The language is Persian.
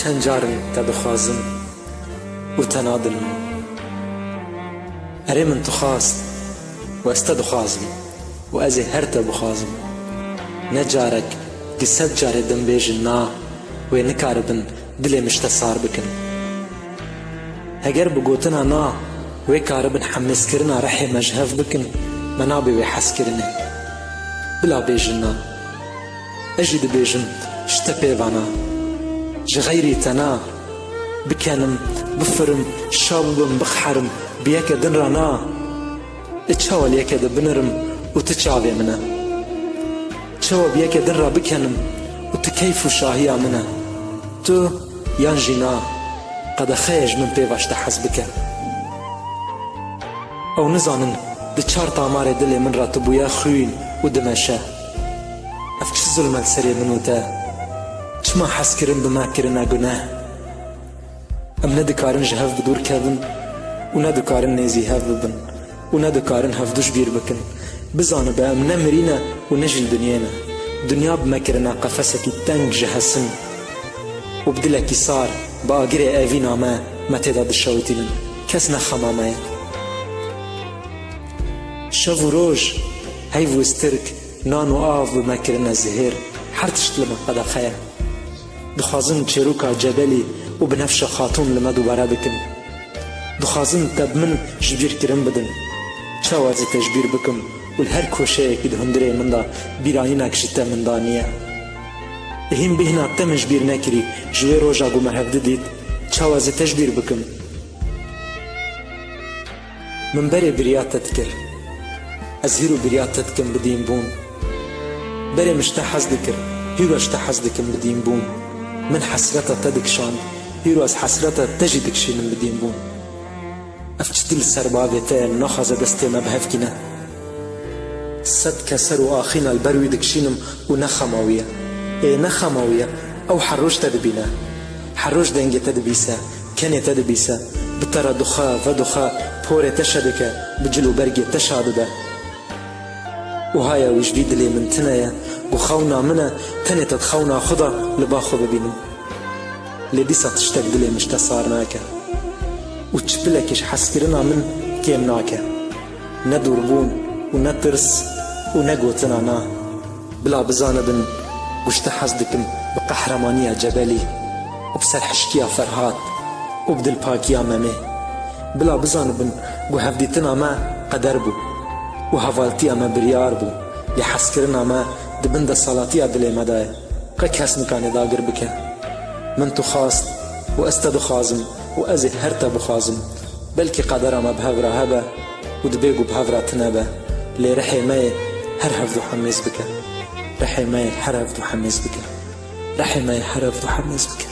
چند جارن تا دخوازم و تنادلم اره من تخواست و استا دخوازم و ازی هر تا بخوازم نجارك قصد جاري دم بيجن نا و نكاربن دلي مشتصار بكن هجر بقوتنا نا و كاربن حمس كرنا رحي مجهف بكن منابي ويحس كرنا بلا بيجن نا اجد بيجن شتا بيوانا جغيري تنا بكنم بفرم شابم بخحرم بيك دن رانا اتشاول يك بنرم وتتشاوي منا تشاو بيك دن را بكنم وتكيف شاهية منا تو يانجينا قد خيج من بيواش تحسبك او نزانن دي چار تامار دلي من راتبويا خوين ودمشا افكش ظلم السري منو تا چما حس كرن بما كرنا گناه ام ندكارن جهف بدور كبن و ندكارن نيزي هف ببن و ندكارن هف دوش بير بكن بزانه با ام نمرينا و نجل دنيانا دنيا بمكرنا قفسك التنج جهسن وبدلك صار باقري ايفينا ما تداد الشوتين كسنا خمامايا شافو روج هيفو استرك نانو آف بمكرنا زهير حرتشت لما قد خير دخازن چروكا جبلي وبنفش خاتون لما دوباره بكن دخازن تب من جبير كرم بدن چاوازي تجبير بكم والهر كوشي كده هندري من دا بيرانينا كشتا من دانية هم بهنا تمش بير نكري جوي روجا قو مرهف دديد چاوازي تجبير بكم من بري بريات تذكر أزهيرو بريات تذكم بدين بون بري مشتحز ذكر هيرو اشتحز ذكم بدين بون من حسرتا تدكشان هيرو از حسرتا تجدك شين بدين بون افتشتل سربابيتا نخز دستي مبهفكنا صد كسر وآخينا البروي دكشينم ونخماوية ايه نخماوية او حروش تدبينا حروش دنجي تدبيسا كان تدبيسا بترى دخا فدخا بوري تشدك بجلو برقي تشادده وهايا وجديد لي من تنايا وخونا منا تني تتخونا خدا لباخو ببينم لديسا تشتك دلي مشتصارناكا وتشبلكش حسكرنا من كيمناكا ندور بون ونترس ونقوتنا نا بلا بزاندن واشتحز دكم بقهرمانية جبلي وبسر حشكيا فرهات وبدل باكيا مامي بلا بزاندن وهفديتنا ما قدر بو وهفالتيا ما بريار بو يحسكرنا ما دبند صلاتيا دلي مداي قك هسنكاني داقر بك من تخاست واستدو خازم وازي هرتا بخازم بلكي قدر ما بهفرا هبا ودبيقو بهفرا تنبا لي رحي ماي هرهف دو حميز بك رحي ماي هرهف دو حميز بك رحي ماي هرهف دو حميز بك